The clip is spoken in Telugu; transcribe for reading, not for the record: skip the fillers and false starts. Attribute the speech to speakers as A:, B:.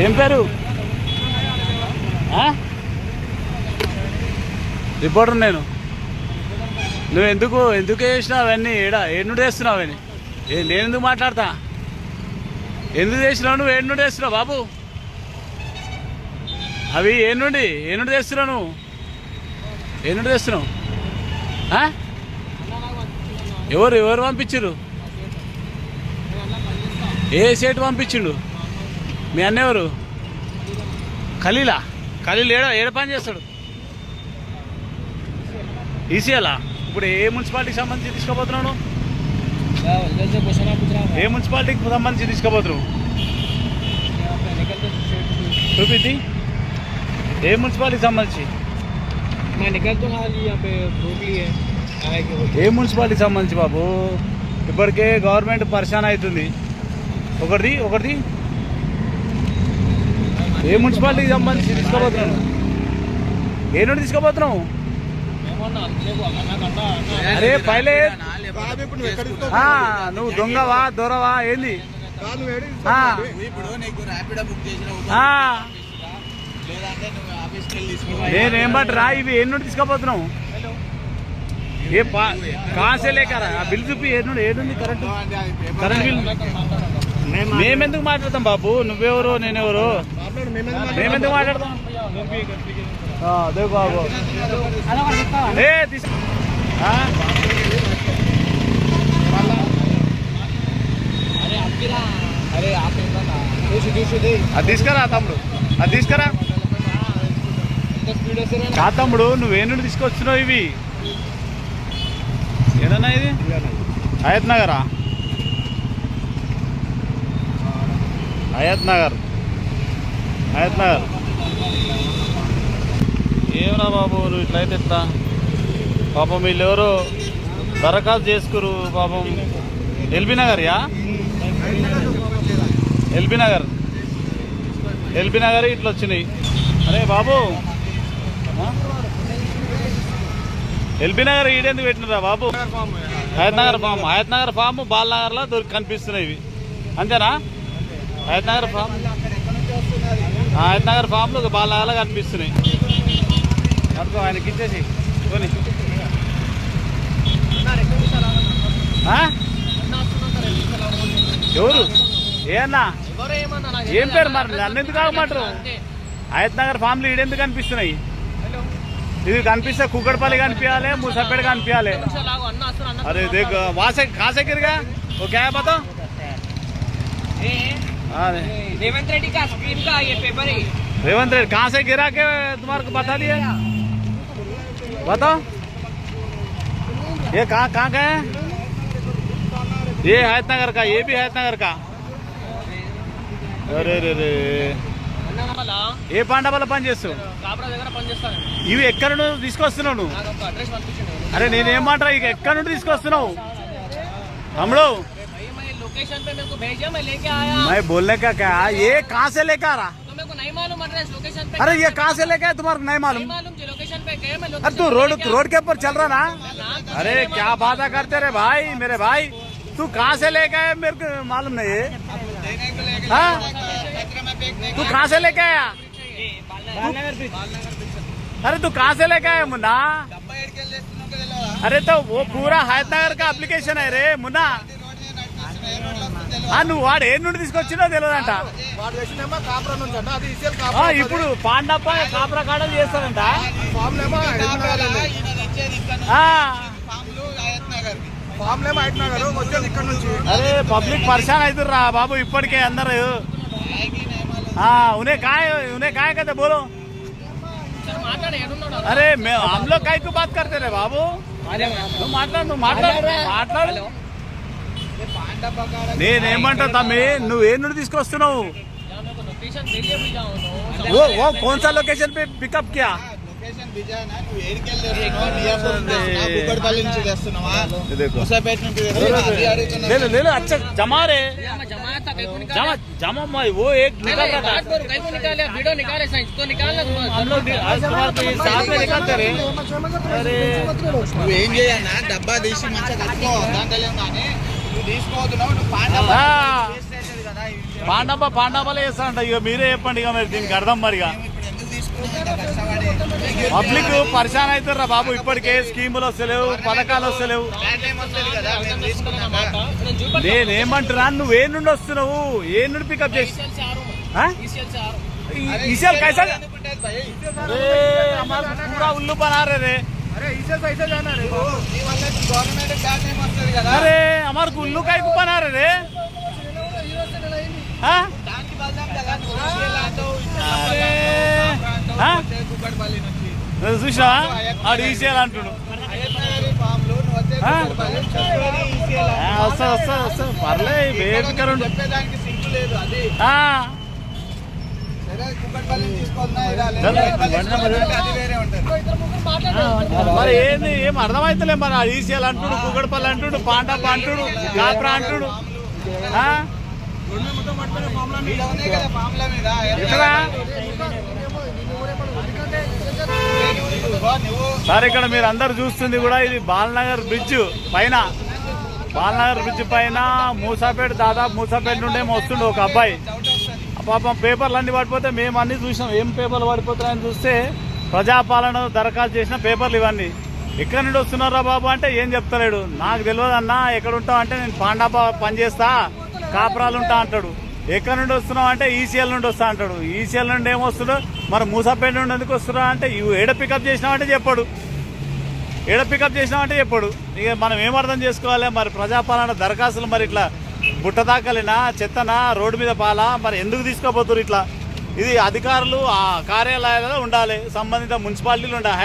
A: ఏం పేరు? రిపోర్టర్ నేను. నువ్వు ఎందుకు చేసినావు అవన్నీ? ఏడు చేస్తున్నావు అవన్నీ? నేను ఎందుకు మాట్లాడతా? ఎందుకు చేసినావు నువ్వు? ఏడు చేస్తున్నావు బాబు? అవి ఏనుండి చేస్తున్నావు నువ్వు? ఏనుండి చేస్తున్నావు? ఎవరు పంపించారు? ఏ సేటు పంపించిండు? మీ అన్న ఎవరు? ఖలీల్ ఏడ పని చేస్తాడు? ఈసీఎలా? ఇప్పుడు ఏ మున్సిపాలిటీకి సంబంధించి తీసుకోబోతున్నావు? ఏ మున్సిపాలిటీకి సంబంధించి తీసుకోబోతున్నావు? చూపింది. ఏ మున్సిపాలిటీకి సంబంధించి? ఏ మున్సిపాలిటీకి సంబంధించి బాబు? ఇప్పటికే గవర్నమెంట్ పరిశాన్ అవుతుంది. ఒకటిది ఏ మున్సిపాలిటీకి సంబంధించి తీసుకోబోతున్నావు? ఏ నుండి తీసుకోబోతున్నావు? అరే పైలే నువ్వు దొంగవా దొరవా ఏంది? నేనేం బట్రా ఇవి ఏ నుండి తీసుకోబోతున్నావు? ఏ కాసే లేకరా? ఆ బిల్ చూపి ఏడుంది కరెంట్ బిల్. మేమెందుకు మాట్లాడతాం బాబు? నువ్వెవరు నేనెవరు? మేమెందుకు మాట్లాడతాం? అదే బాబు అది తీసుకురా తమ్ముడు, అది తీసుకురా. కా తమ్ముడు నువ్వే నుండి తీసుకొచ్చినావు ఇవి? ఏదన్నా ఇది హయత్ నగరా? హయత్ నగర్ ఏమరా బాబు నువ్వు ఇట్లయితే ఎట్లా? పాపం వీళ్ళెవరో దరఖాస్తు చేసుకురు పాపం. ఎల్బీ నగర్ ఇట్లా వచ్చినాయి. అరే బాబు ఎల్బీ నగర్ ఈడెందుకు పెట్టినరా బాబు? హయత్ నగర్ ఫామ్ బాలనగర్లో కనిపిస్తున్నాయి ఇవి, అంతేనా? హయత్ నగర్ ఫామ్లు బాలనగర్లో కనిపిస్తున్నాయి. అనుకో ఆయనకి ఇచ్చేసి కొని. ఎవరు? ఏ అన్నా? ఏం పేరు మరి? నన్ను ఎందుకు ఆగమంటారు? హయత్ నగర్ ఫామ్లు ఈడెందుకు కనిపిస్తున్నాయి? ఇది కనిపిస్తే కుక్కడపల్లి కనిపించాలి, ముసాపేట కనిపించాలి. అరే దేఖో वहां से गिर गया वो क्या है बताओ?
B: रेवंत रेड्डी का स्क्रीन का ये पेपर है.
A: रेवंत रेड्डी कहाँ से गिरा के तुम्हारे को बता दिया? बताओ ये कहाँ का है? ये हयत नगर का, ये भी हयत नगर का. अरे रे रे ఏ పాండవల పని చేస్తావు? ఇవి ఎక్కడ నుండి తీసుకొస్తున్నావు నువ్వు? అరే నేనేం మాట ఇక ఎక్కడ నుండి తీసుకొస్తున్నావు తమ్ముడు? मैं बोलने का क्या, ये कहाँ से लेकर आ रहा? अरे ये कहाँ से लेकर आया? तुम्हारे नहीं मालूम? अरे तू रोड के ऊपर चल रहा ना? अरे क्या बात करते रे भाई, मेरे भाई तू कहाँ से लेकर आया? मेरे को मालूम नहीं है. तू कहाँ से लेके आया? अरे तू कहाँ से लेके आया मुन्ना? अरे तो वो पूरा हयత్ నగర్ का अप्लिकेशन है रे मुन्ना. నువ్వు వాడు ఏ నుండి తీసుకొచ్చినో తెలియదంట. ఇప్పుడు పాండప్ప కాపురా కాడలు చేస్తారంట. అరే పబ్లిక్ పరిశాన్ అవుతుర్రా బాబు ఇప్పటికే అందరు. उन्हें काय कहते बोलो? अरे हम लोग काय को बात करते रहे बाबू? మాట్లాడు. నేనేమంటా తమ్మి, నువ్వు ఏ నుండి తీసుకొస్తున్నావు? वो कौन सा लोकेशन पे पिकअप किया? ले लो अच्छा जमा रे जमा वो एक निकाल रहा था.
B: वीडियो निकाले तो निकालना
A: हम लोग साथ में निकालते रहे. अरे
C: నువ్వేం చేయన్నా డబ్బా తీసి మంచిగా కట్టుకో దాంట్లో తీసుకోవద్దు.
A: పాండాబాలో వేస్తారంట. ఇక మీరే చెప్పండి ఇక మరి దీనికి అర్థం మరిగా. పబ్లిక్ పరిశాన్ అవుతారా బాబు, ఇప్పటికే స్కీములు వస్తలేవు, పథకాలు వస్తలేవు. నేనేమంటున్నా, నువ్వు ఏ నుండి వస్తున్నావు, ఏ నుండి పికప్ చేసి ఈసీఎల్ कैसा अरे हमारा पूरा उल्लू बना रहे रे. अरे हमारे उल्लू का बना रहे रे. చూసా ఆడు ఈసీఎల్ అంటుడు. వస్తా వస్తా వస్తా పర్లే బేబికరుండు. మరి ఏంది ఏం అర్థమైతలే. మరి అది ఈసీఎల్ అంటుడు, కుక్కడపల్లి అంటుడు, పాండప్ప అంటుడు, కాప్రా అంటుడు. సార్ ఇక్కడ మీరు అందరు చూస్తుంది కూడా ఇది బాలనగర్ బ్రిడ్జ్ పైన, బాలనగర్ బ్రిడ్జ్ పైన మూసాపేట, దాదాపు మూసాపేట నుండే వస్తుండే ఒక అబ్బాయి. పాపం పేపర్లు అన్ని పడిపోతే మేము అన్ని చూసాం. ఏం పేపర్లు పడిపోతాయని చూస్తే ప్రజాపాలన దరఖాస్తు చేసిన పేపర్లు ఇవన్నీ. ఎక్కడి నుండి వస్తున్నారా బాబు అంటే ఏం చెప్తలేడు. నాకు తెలియదు అన్న, ఎక్కడ ఉంటావు అంటే నేను పాండాప పనిచేస్తా, కాపురాలు ఉంటా అంటాడు. ఎక్కడి నుండి వస్తున్నావు అంటే ఈసీఎల్ నుండి వస్తా అంటాడు. ఈసీఎల్ నుండి ఏమొస్తాడు, మరి మూసాపేట నుండి ఎందుకు వస్తున్నావు అంటే ఏడ పికప్ చేసినావంటే చెప్పాడు, ఏడ పికప్ చేసినావంటే చెప్పాడు. ఇక మనం ఏం అర్థం చేసుకోవాలి. మరి ప్రజాపాలన దరఖాస్తులు మరి ఇట్లా బుట్ట దాకలినా, చెత్తనా, రోడ్డు మీద పాలా, మరి ఎందుకు తీసుకోబోతున్నారు ఇట్లా? ఇది అధికారులు ఆ కార్యాలయాలలో ఉండాలి, సంబంధిత మున్సిపాలిటీలు ఉండాలి.